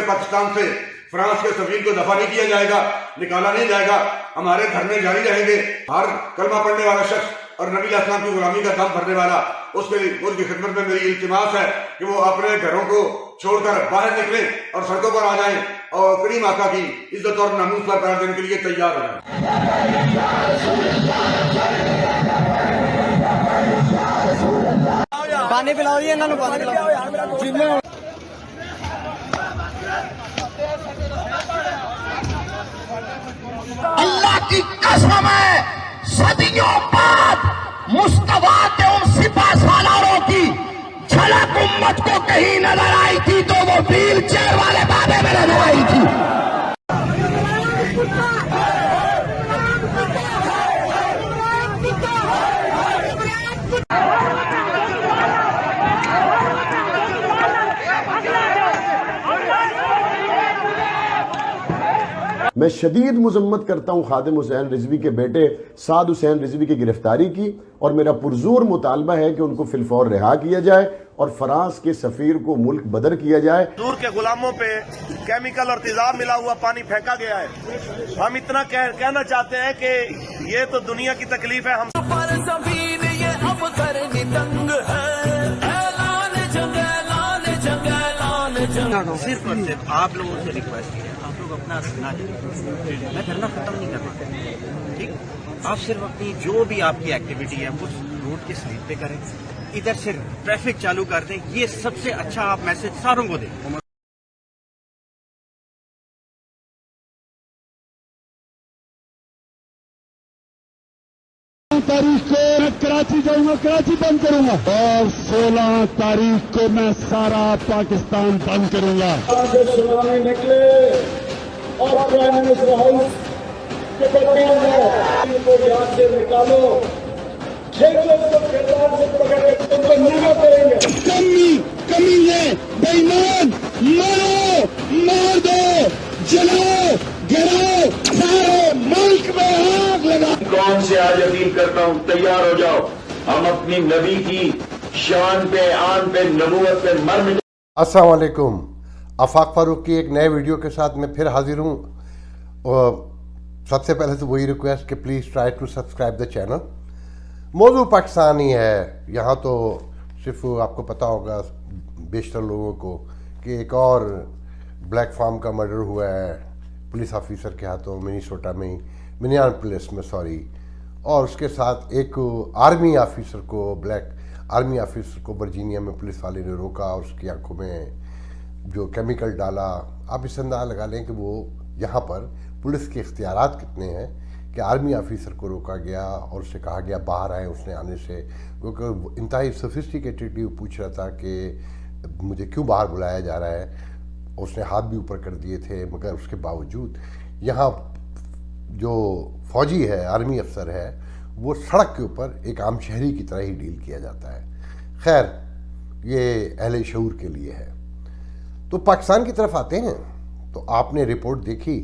پاکستان سے فرانس کے سفیر کو دفع نہیں کیا جائے گا، نکالا نہیں جائے گا، ہمارے دھرنے جاری رہیں گے۔ ہر کلمہ پڑھنے والا شخص اور نبی علیہ السلام کی غلامی کا دم بھرنے والا، اس کی خدمت میں میری التماس ہے کہ وہ اپنے گھروں کو چھوڑ کر باہر نکلیں اور سڑکوں پر آ جائیں اور کریم آقا کی عزت اور ناموس پر قرار دینے کے لیے تیار ہو جائیں۔ پانی پلاؤ جی، انہوں نے پانی پلاؤ۔ اللہ کی قسم ہے، صدیوں بعد مصطفیٰ کے ان سپہ سالاروں کی جھلک امت کو کہیں نظر آئی تھی تو وہ ویل چیئر والے بابے میں نظر آئی تھی۔ میں شدید مذمت کرتا ہوں خادم حسین رضوی کے بیٹے سعد حسین رضوی کی گرفتاری کی، اور میرا پرزور مطالبہ ہے کہ ان کو فی الفور رہا کیا جائے اور فرانس کے سفیر کو ملک بدر کیا جائے۔ حضور کے غلاموں پہ کیمیکل اور تیزاب ملا ہوا پانی پھینکا گیا ہے۔ ہم اتنا کہنا چاہتے ہیں کہ یہ تو دنیا کی تکلیف ہے۔ ہم صرف اور صرف آپ لوگوں سے ریکویسٹ ہے، آپ لوگ اپنا دھرنا جائیں، میں دھرنا ختم نہیں کر دیتا، ٹھیک؟ آپ صرف اپنی جو بھی آپ کی ایکٹیویٹی ہے وہ روڈ کے سائڈ پہ کریں، ادھر سے ٹریفک چالو کر دیں، یہ سب سے اچھا آپ میسج ساروں کو دیں۔ تاریخ کو میں کراچی جاؤں گا، کراچی بند کروں گا، اور 16 تاریخ کو میں سارا پاکستان بند کروں گا۔ سنانے نکلے اور پرائم منسٹر ہاؤس کے بچوں کو یاد سے نکالو، کمی ہے، بے ایمان، مارو، مار دو، جلاؤ، گراؤ، سارے ملک میں آگ لگا۔ قوم سے آج اپیل کرتا ہوں، تیار ہو جاؤ، ہم اپنی نبی کی شان پہ، آن پہ، نبوت پہ مر مٹے۔ السلام علیکم، آفاق فاروق کی ایک نئے ویڈیو کے ساتھ میں پھر حاضر ہوں۔ سب سے پہلے تو وہی ریکویسٹ کہ please try to subscribe the channel. موضوع پاکستانی ہے، یہاں تو صرف آپ کو پتہ ہوگا بیشتر لوگوں کو کہ ایک اور بلیک فارم کا مرڈر ہوا ہے پولیس آفیسر کے ہاتھوں، منیسوٹا میں، منیان پولیس میں سوری، اور اس کے ساتھ ایک آرمی آفیسر کو، بلیک آرمی آفیسر کو ورجینیا میں پولیس والے نے روکا اور اس کی آنکھوں میں جو کیمیکل ڈالا۔ آپ اس اندازہ لگا لیں کہ وہ یہاں پر پولیس کے اختیارات کتنے ہیں کہ آرمی آفیسر کو روکا گیا اور اسے کہا گیا باہر آئیں اس نے آنے سے، کیونکہ انتہائی سوفسٹیکیٹڈلی وہ پوچھ رہا تھا کہ مجھے کیوں باہر بلایا جا رہا ہے، اس نے ہاتھ بھی اوپر کر دیے تھے، مگر اس کے باوجود یہاں جو فوجی ہے، آرمی افسر ہے، وہ سڑک کے اوپر ایک عام شہری کی طرح ہی ڈیل کیا جاتا ہے۔ خیر، یہ اہل شعور کے لیے ہے۔ تو پاکستان کی طرف آتے ہیں تو آپ نے رپورٹ دیکھی،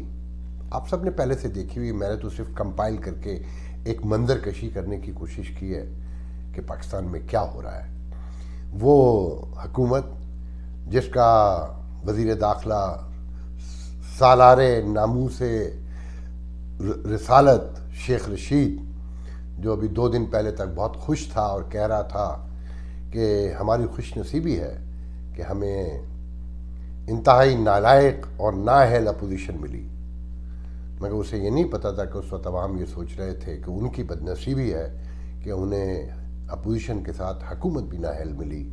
آپ سب نے پہلے سے دیکھی ہوئی، میں نے تو صرف کمپائل کر کے ایک منظر کشی کرنے کی کوشش کی ہے کہ پاکستان میں کیا ہو رہا ہے۔ وہ حکومت جس کا وزیر داخلہ سالار ناموس رسالت شیخ رشید، جو ابھی 2 دن پہلے تک بہت خوش تھا اور کہہ رہا تھا کہ ہماری خوش نصیبی ہے کہ ہمیں انتہائی نالائق اور نااہل اپوزیشن ملی، مگر اسے یہ نہیں پتہ تھا کہ اس وقت عوام یہ سوچ رہے تھے کہ ان کی بد نصیبی ہے کہ انہیں اپوزیشن کے ساتھ حکومت بھی نااہل ملی،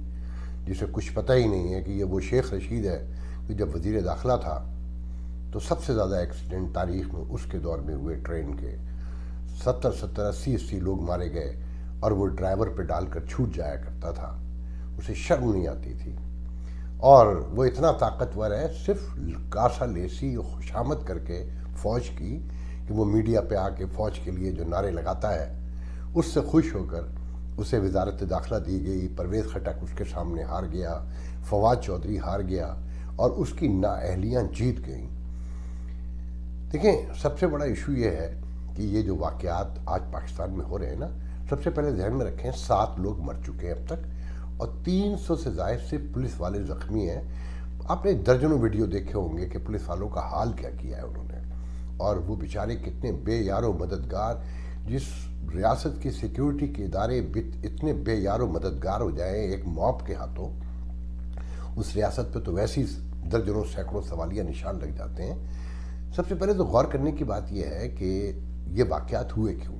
جسے کچھ پتہ ہی نہیں ہے کہ یہ وہ شیخ رشید ہے کہ جب وزیر داخلہ تھا تو سب سے زیادہ ایکسیڈنٹ تاریخ میں اس کے دور میں ہوئے، ٹرین کے 70 80 لوگ مارے گئے، اور وہ ڈرائیور پہ ڈال کر چھوٹ جایا کرتا تھا، اسے شرم نہیں آتی تھی، اور وہ اتنا طاقتور ہے صرف کاسا لیسی اور خوشامد کر کے فوج کی کہ وہ میڈیا پہ آ کے فوج کے لیے جو نعرے لگاتا ہے اس سے خوش ہو کر اسے وزارت داخلہ دی گئی۔ پرویز خٹک اس کے سامنے ہار گیا، فواد چودھری ہار گیا، اور اس کی نااہلیاں جیت گئیں۔ دیکھیں، سب سے بڑا ایشو یہ ہے کہ یہ جو واقعات آج پاکستان میں ہو رہے ہیں نا، سب سے پہلے ذہن میں رکھیں 7 لوگ مر چکے ہیں اب تک، اور 300 سے زائد سے پولیس والے زخمی ہیں۔ آپ نے درجنوں ویڈیو دیکھے ہوں گے کہ پولیس والوں کا حال کیا کیا ہے انہوں نے، اور وہ بیچارے کتنے بے یار و مددگار، جس ریاست کی سیکیورٹی کے ادارے اتنے بے یار و مددگار ہو جائیں ایک موب کے ہاتھوں، اس ریاست پہ تو ویسی درجنوں سینکڑوں سوالیہ نشان لگ جاتے ہیں۔ سب سے پہلے تو غور کرنے کی بات یہ ہے کہ یہ واقعات ہوئے کیوں۔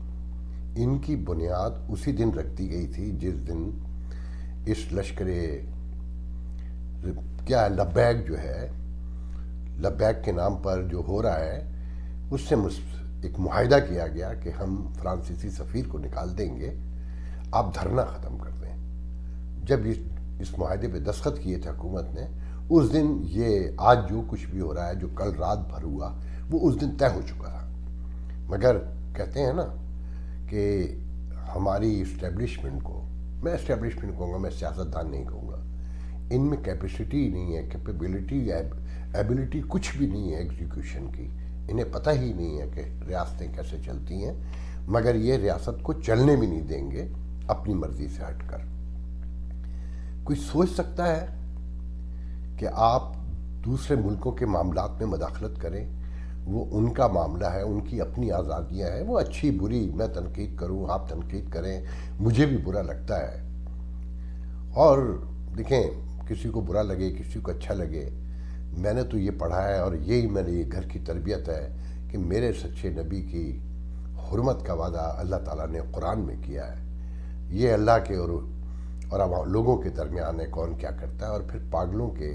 ان کی بنیاد اسی دن رکھ دی گئی تھی جس دن اس لشکر کیا لبیک جو ہے، لبیک کے نام پر جو ہو رہا ہے، اس سے ایک معاہدہ کیا گیا کہ ہم فرانسیسی سفیر کو نکال دیں گے، آپ دھرنا ختم کر دیں۔ جب اس معاہدے پہ دستخط کیے تھے حکومت نے، اس دن یہ آج جو کچھ بھی ہو رہا ہے، جو کل رات بھر ہوا، وہ اس دن طے ہو چکا تھا۔ مگر کہتے ہیں نا کہ ہماری اسٹیبلشمنٹ کو، میں اسٹیبلشمنٹ کہوں گا، میں سیاستدان نہیں کہوں گا، ان میں کیپیسٹی نہیں ہے، کیپیبلٹی، ایبلٹی کچھ بھی نہیں ہے ایگزیکیوشن کی۔ انہیں پتہ ہی نہیں ہے کہ ریاستیں کیسے چلتی ہیں، مگر یہ ریاست کو چلنے بھی نہیں دیں گے اپنی مرضی سے ہٹ کر۔ کوئی سوچ سکتا ہے کہ آپ دوسرے ملکوں کے معاملات میں مداخلت کریں؟ وہ ان کا معاملہ ہے، ان کی اپنی آزادیاں ہیں، وہ اچھی بری میں تنقید کروں، آپ تنقید کریں، مجھے بھی برا لگتا ہے۔ اور دیکھیں، کسی کو برا لگے، کسی کو اچھا لگے، میں نے تو یہ پڑھا ہے اور یہی میرے گھر کی تربیت ہے کہ میرے سچے نبی کی حرمت کا وعدہ اللہ تعالیٰ نے قرآن میں کیا ہے۔ یہ اللہ کے اور اب لوگوں کے درمیان ہے کون کیا کرتا ہے، اور پھر پاگلوں کے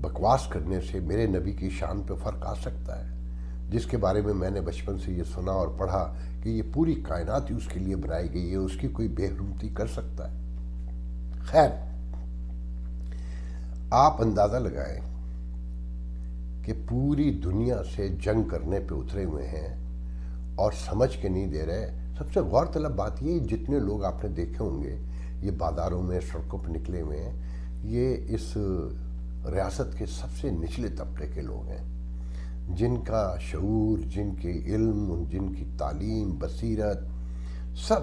بکواس کرنے سے میرے نبی کی شان پہ فرق آ سکتا ہے، جس کے بارے میں نے بچپن سے یہ سنا اور پڑھا کہ یہ پوری کائنات ہی اس کے لیے بنائی گئی ہے، اس کی کوئی بے حرمتی کر سکتا ہے؟ خیر، آپ اندازہ لگائیں کہ پوری دنیا سے جنگ کرنے پہ اترے ہوئے ہیں اور سمجھ کے نہیں دے رہے۔ سب سے غور طلب بات یہ، جتنے لوگ آپ نے دیکھے ہوں گے یہ بازاروں میں، سڑکوں پہ نکلے ہوئے ہیں، یہ اس ریاست کے سب سے نچلے طبقے کے لوگ ہیں، جن کا شعور، جن کے علم، جن کی تعلیم، بصیرت سب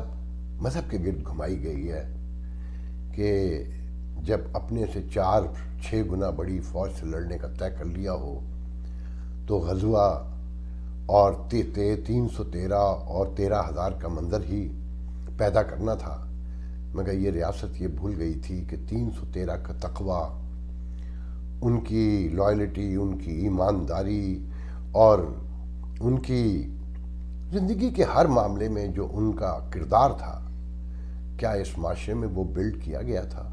مذہب کے گرد گھمائی گئی ہے کہ جب اپنے سے 4-6 گنا بڑی فوج سے لڑنے کا طے کر لیا ہو تو غزوہ اور 313 اور 13,000 کا منظر ہی پیدا کرنا تھا، مگر یہ ریاست یہ بھول گئی تھی کہ 313 کا تقویٰ، ان کی لائلٹی، ان کی ایمانداری اور ان کی زندگی کے ہر معاملے میں جو ان کا کردار تھا، کیا اس معاشرے میں وہ بلڈ کیا گیا تھا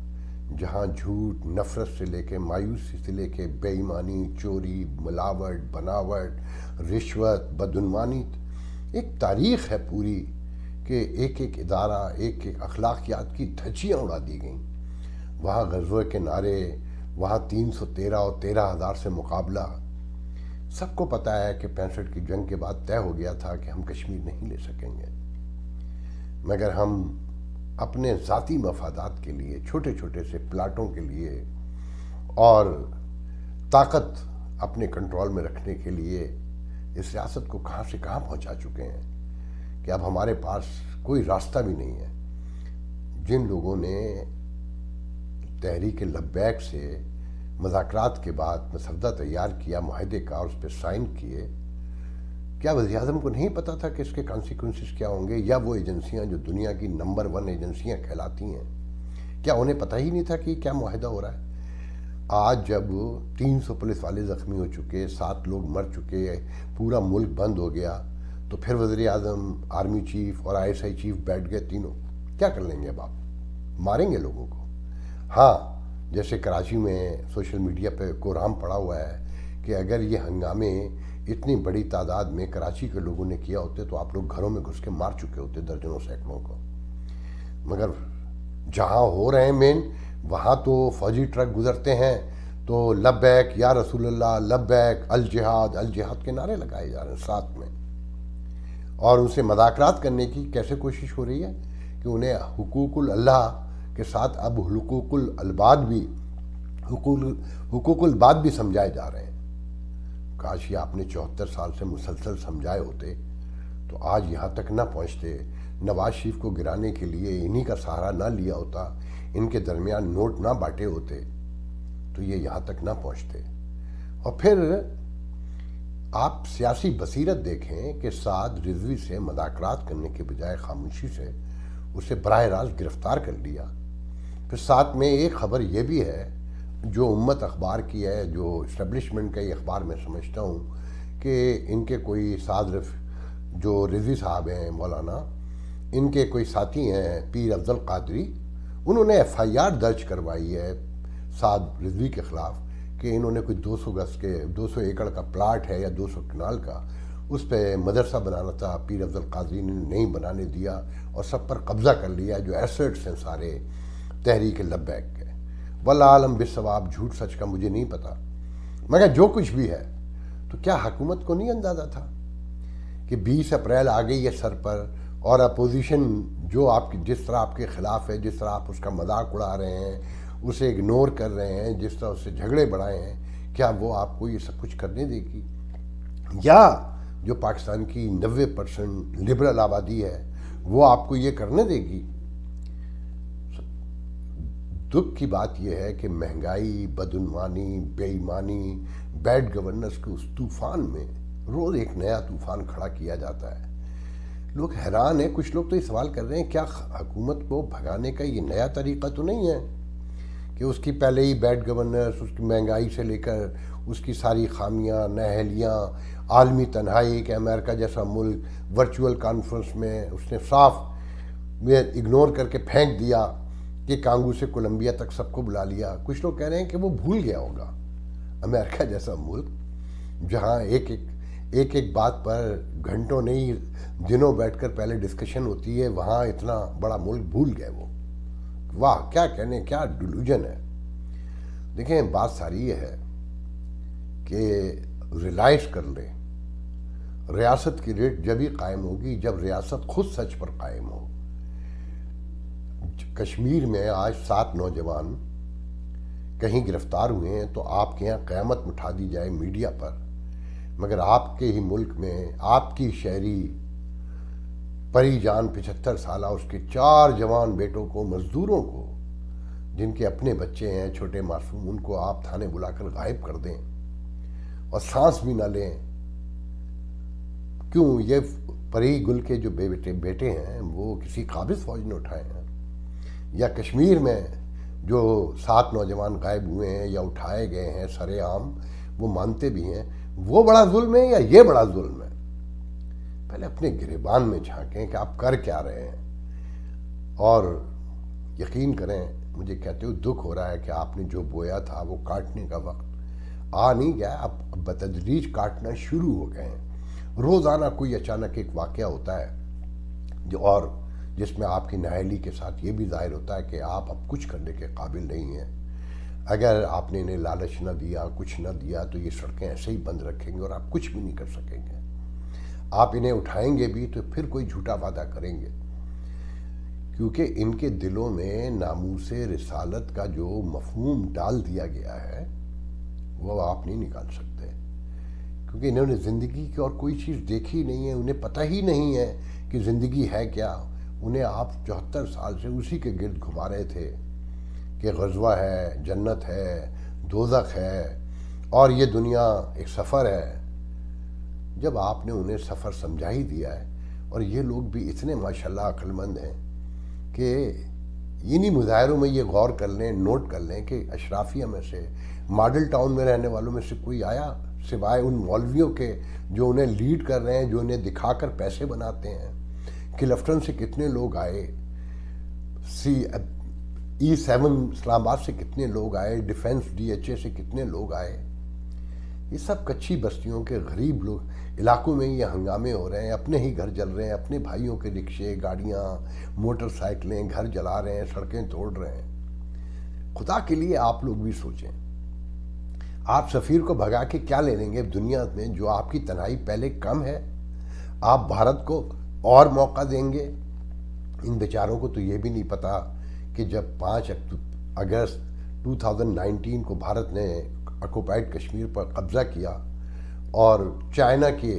جہاں جھوٹ، نفرت سے لے کے مایوسی سے لے کے بے ایمانی، چوری، ملاوٹ، بناوٹ، رشوت، بدعنوانی، ایک تاریخ ہے پوری کہ ایک ایک ادارہ، ایک ایک اخلاقیات کی دھجیاں اڑا دی گئیں۔ وہاں غزوہ کے نعرے، وہاں 313 اور 13,000 سے مقابلہ۔ سب کو پتہ ہے کہ 65 کی جنگ کے بعد طے ہو گیا تھا کہ ہم کشمیر نہیں لے سکیں گے، مگر ہم اپنے ذاتی مفادات کے لیے، چھوٹے چھوٹے سے پلاٹوں کے لیے اور طاقت اپنے کنٹرول میں رکھنے کے لیے اس ریاست کو کہاں سے کہاں پہنچا چکے ہیں کہ اب ہمارے پاس کوئی راستہ بھی نہیں ہے۔ جن لوگوں نے تحریک لبیک سے مذاکرات کے بعد مسودہ تیار کیا معاہدے کا اور اس پہ سائن کیے، کیا وزیر اعظم کو نہیں پتا تھا کہ اس کے کانسیکوینسز کیا ہوں گے؟ یا وہ ایجنسیاں جو دنیا کی نمبر 1 ایجنسیاں کہلاتی ہیں، کیا انہیں پتہ ہی نہیں تھا کہ کیا معاہدہ ہو رہا ہے؟ آج جب 300 پولیس والے زخمی ہو چکے، 7 لوگ مر چکے، پورا ملک بند ہو گیا، تو پھر وزیر اعظم، آرمی چیف اور ISI چیف بیٹھ گئے تینوں، کیا کر لیں گے اب آپ؟ ماریں گے لوگوں کو؟ ہاں، جیسے کراچی میں سوشل میڈیا پہ کورام پڑا ہوا ہے کہ اگر یہ ہنگامے اتنی بڑی تعداد میں کراچی کے لوگوں نے کیا ہوتے تو آپ لوگ گھروں میں گھس کے مار چکے ہوتے درجنوں سینکڑوں کو۔ مگر جہاں ہو رہے ہیں مین، وہاں تو فوجی ٹرک گزرتے ہیں تو لبیک یا رسول اللہ، لبیک، الجہاد، الجہاد کے نعرے لگائے جا رہے ہیں ساتھ میں، اور ان سے مذاکرات کرنے کی کیسے کوشش ہو رہی ہے کہ انہیں حقوق اللہ کے ساتھ اب حقوق العباد بھی، حقوق العباد بھی سمجھائے جا رہے ہیں۔ کاش یہ آپ نے 74 سال سے مسلسل سمجھائے ہوتے تو آج یہاں تک نہ پہنچتے، نواز شریف کو گرانے کے لیے انہی کا سہارا نہ لیا ہوتا، ان کے درمیان نوٹ نہ بانٹے ہوتے، تو تو یہ یہاں تک نہ پہنچتے. اور پھر آپ سیاسی بصیرت دیکھیں کہ سعد رضوی سے مذاکرات کرنے کے بجائے خاموشی سے اسے براہ راست گرفتار کر لیا. پھر ساتھ میں ایک خبر یہ بھی ہے جو امت اخبار کی ہے, جو اسٹیبلشمنٹ کا یہ اخبار میں سمجھتا ہوں کہ ان کے کوئی سعد جو رضوی صاحب ہیں مولانا, ان کے کوئی ساتھی ہیں پیر افضل قادری, انہوں نے ایف آئی آر درج کروائی ہے سعد رضوی کے خلاف کہ انہوں نے کوئی 200 گز کے 200 ایکڑ کا پلاٹ ہے یا 200 کنال کا, اس پہ مدرسہ بنانا تھا, پیر افضل قادری نے نہیں بنانے دیا اور سب پر قبضہ کر لیا, جو ایسٹس ہیں سارے تحریک لبیک کے. واللہ عالم بالصواب, جھوٹ سچ کا مجھے نہیں پتا, مگر جو کچھ بھی ہے تو کیا حکومت کو نہیں اندازہ تھا کہ 20 اپریل آ گئی ہے سر پر, اور اپوزیشن جو آپ کی جس طرح آپ کے خلاف ہے, جس طرح آپ اس کا مذاق اڑا رہے ہیں, اسے اگنور کر رہے ہیں, جس طرح اس سے جھگڑے بڑھائے ہیں, کیا وہ آپ کو یہ سب کچھ کرنے دے گی؟ یا جو پاکستان کی 90% لبرل آبادی ہے وہ آپ کو یہ کرنے دے گی؟ دکھ کی بات یہ ہے کہ مہنگائی, بدعنوانی, بے ایمانی, بیڈ گورننس کے اس طوفان میں روز ایک نیا طوفان کھڑا کیا جاتا ہے. لوگ حیران ہیں. کچھ لوگ تو یہ سوال کر رہے ہیں کیا حکومت کو بھگانے کا یہ نیا طریقہ تو نہیں ہے کہ اس کی پہلے ہی بیڈ گورننس, اس کی مہنگائی سے لے کر اس کی ساری خامیاں, نااہلیاں, عالمی تنہائی کہ امریکہ جیسا ملک ورچوئل کانفرنس میں اس نے صاف اگنور کر کے پھینک دیا کہ کانگو سے کولمبیا تک سب کو بلا لیا. کچھ لوگ کہہ رہے ہیں کہ وہ بھول گیا ہوگا امریکہ جیسا ملک جہاں ایک ایک بات پر گھنٹوں نہیں دنوں بیٹھ کر پہلے ڈسکشن ہوتی ہے, وہاں اتنا بڑا ملک بھول گئے وہ. واہ, کیا کہنے, کیا ڈیلوژن ہے. دیکھیں بات ساری یہ ہے کہ ریلائز کر لیں, ریاست کی ریٹ جب ہی قائم ہوگی جب ریاست خود سچ پر قائم ہو. کشمیر میں آج 7 نوجوان کہیں گرفتار ہوئے ہیں تو آپ کے یہاں قیامت اٹھا دی جائے میڈیا پر, مگر آپ کے ہی ملک میں آپ کی شہری پری جان 75 سالہ, اس کے 4 جوان بیٹوں کو, مزدوروں کو, جن کے اپنے بچے ہیں چھوٹے معصوم, ان کو آپ تھانے بلا کر غائب کر دیں اور سانس بھی نہ لیں. کیوں؟ یہ پری گل کے جو بیٹے ہیں وہ کسی قابض فوج نے اٹھائے ہیں؟ یا کشمیر میں جو 7 نوجوان غائب ہوئے ہیں یا اٹھائے گئے ہیں سر عام, وہ مانتے بھی ہیں, وہ بڑا ظلم ہے یا یہ بڑا ظلم ہے؟ پہلے اپنے گریبان میں جھانکیں کہ آپ کر کیا رہے ہیں. اور یقین کریں, مجھے کہتے ہو دکھ ہو رہا ہے کہ آپ نے جو بویا تھا وہ کاٹنے کا وقت آ نہیں گیا, اب بتدریج کاٹنا شروع ہو گئے ہیں. روزانہ کوئی اچانک ایک واقعہ ہوتا ہے جو اور جس میں آپ کی نااہلی کے ساتھ یہ بھی ظاہر ہوتا ہے کہ آپ اب کچھ کرنے کے قابل نہیں ہیں. اگر آپ نے انہیں لالچ نہ دیا, کچھ نہ دیا, تو یہ سڑکیں ایسے ہی بند رکھیں گے اور آپ کچھ بھی نہیں کر سکیں گے. آپ انہیں اٹھائیں گے بھی تو پھر کوئی جھوٹا وعدہ کریں گے, کیونکہ ان کے دلوں میں ناموس رسالت کا جو مفہوم ڈال دیا گیا ہے وہ آپ نہیں نکال سکتے, کیونکہ انہوں نے زندگی کی اور کوئی چیز دیکھی نہیں ہے, انہیں پتہ ہی نہیں ہے کہ زندگی ہے کیا. انہیں آپ 74 سال سے اسی کے گرد گھما رہے تھے کہ غزوہ ہے, جنت ہے, دوزخ ہے, اور یہ دنیا ایک سفر ہے. جب آپ نے انہیں سفر سمجھا ہی دیا ہے, اور یہ لوگ بھی اتنے ماشاءاللہ عقل مند ہیں کہ انہی مظاہروں میں یہ غور کر لیں, نوٹ کر لیں کہ اشرافیہ میں سے, ماڈل ٹاؤن میں رہنے والوں میں سے کوئی آیا سوائے ان مولویوں کے جو انہیں لیڈ کر رہے ہیں, جو انہیں دکھا کر پیسے بناتے ہیں. کلفٹن سے کتنے لوگ آئے, E7 اسلام آباد سے کتنے لوگ آئے, ڈیفنس DHA سے کتنے لوگ آئے. یہ سب کچی بستیوں کے غریب لوگ علاقوں میں یہ ہنگامے ہو رہے ہیں, اپنے ہی گھر جل رہے ہیں, اپنے بھائیوں کے رکشے, گاڑیاں, موٹر سائیکلیں گھر جلا رہے ہیں, سڑکیں توڑ رہے ہیں. خدا کے لیے آپ لوگ بھی سوچیں, آپ سفیر کو بھگا کے کیا لے لیں گے دنیا میں جو آپ کی تنہائی پہلے کم ہے؟ آپ بھارت کو اور موقع دیں گے؟ ان بیچاروں کو تو یہ بھی نہیں پتا کہ جب 5 اگست 2019 کو بھارت نے آکوپائڈ کشمیر پر قبضہ کیا اور چائنا کے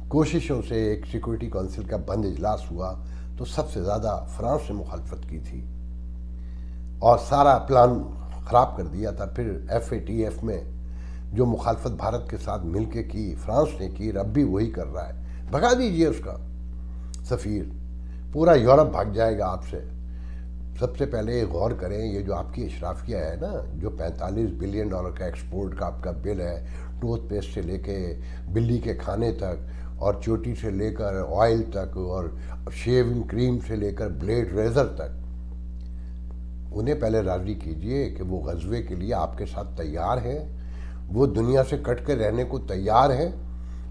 کوششوں سے ایک سیکورٹی کونسل کا بند اجلاس ہوا, تو سب سے زیادہ فرانس نے مخالفت کی تھی اور سارا پلان خراب کر دیا تھا. پھر FATF میں جو مخالفت بھارت کے ساتھ مل کے کی فرانس نے کی, اب بھی وہی کر رہا ہے. بھگا دیجئے اس کا سفیر, پورا یورپ بھاگ جائے گا آپ سے. سب سے پہلے غور کریں, یہ جو آپ کی اشرافیہ ہے نا, جو $45 بلین کا ایکسپورٹ کا آپ کا بل ہے, ٹوتھ پیسٹ سے لے کے بلی کے کھانے تک, اور چوٹی سے لے کر آئل تک, اور شیونگ کریم سے لے کر بلیڈ ریزر تک, انہیں پہلے راضی کیجئے کہ وہ غزوے کے لیے آپ کے ساتھ تیار ہیں, وہ دنیا سے کٹ کے رہنے کو تیار ہیں.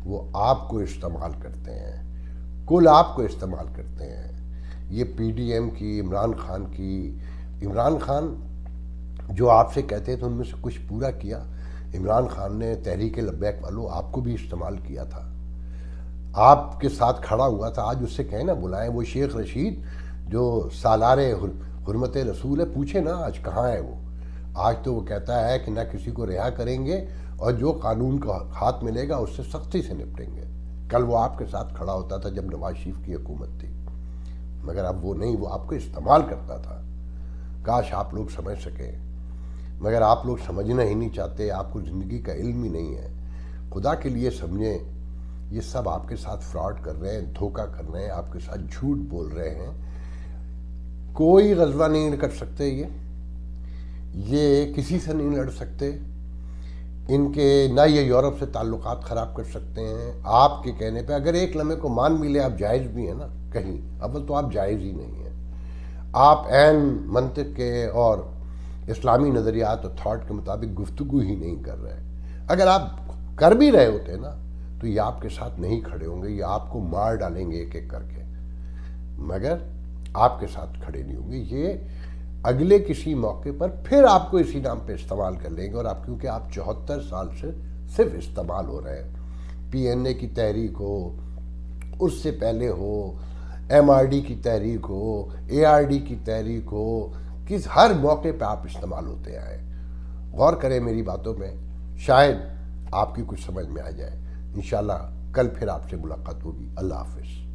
وہ آپ کو استعمال کرتے ہیں, کل آپ کو استعمال کرتے ہیں. یہ PDM کی, عمران خان جو آپ سے کہتے تھے ان میں سے کچھ پورا کیا. عمران خان نے تحریک لبیک والوں آپ کو بھی استعمال کیا تھا, آپ کے ساتھ کھڑا ہوا تھا. آج اس سے کہیں نا بلائیں, وہ شیخ رشید جو سالار حرمت رسول ہے, پوچھے نا آج کہاں ہے وہ. آج تو وہ کہتا ہے کہ نہ کسی کو رہا کریں گے, اور جو قانون کا ہاتھ ملے گا اس سے سختی سے نپٹیں گے. کل وہ آپ کے ساتھ کھڑا ہوتا تھا جب نواز شریف کی حکومت تھی, مگر اب وہ نہیں, وہ آپ کو استعمال کرتا تھا. کاش آپ لوگ سمجھ سکیں, مگر آپ لوگ سمجھنا ہی نہیں چاہتے, آپ کو زندگی کا علم ہی نہیں ہے. خدا کے لیے سمجھیں, یہ سب آپ کے ساتھ فراڈ کر رہے ہیں, دھوکہ کر رہے ہیں, آپ کے ساتھ جھوٹ بول رہے ہیں. کوئی غزوہ نہیں کر سکتے, یہ کسی سے نہیں لڑ سکتے. ان کے نہ یہ یورپ سے تعلقات خراب کر سکتے ہیں آپ کے کہنے پہ. اگر ایک لمحے کو مان بھی لے آپ جائز بھی ہیں نا کہیں, اول تو آپ جائز ہی نہیں ہیں. آپ عین منطق کے اور اسلامی نظریات اور تھاٹ کے مطابق گفتگو ہی نہیں کر رہے. اگر آپ کر بھی رہے ہوتے نا تو یہ آپ کے ساتھ نہیں کھڑے ہوں گے, یہ آپ کو مار ڈالیں گے ایک ایک کر کے, مگر آپ کے ساتھ کھڑے نہیں ہوں گے. یہ اگلے کسی موقع پر پھر آپ کو اسی نام پہ استعمال کر لیں گے. اور آپ کیونکہ آپ 74 سال سے صرف استعمال ہو رہے ہیں. PNA کی تحریک ہو, اس سے پہلے ہو, MRD کی تحریک ہو, ARD کی تحریک ہو, کس ہر موقع پہ آپ استعمال ہوتے آئے. غور کریں میری باتوں میں, شاید آپ کی کچھ سمجھ میں آ جائے. انشاءاللہ کل پھر آپ سے ملاقات ہوگی. اللہ حافظ.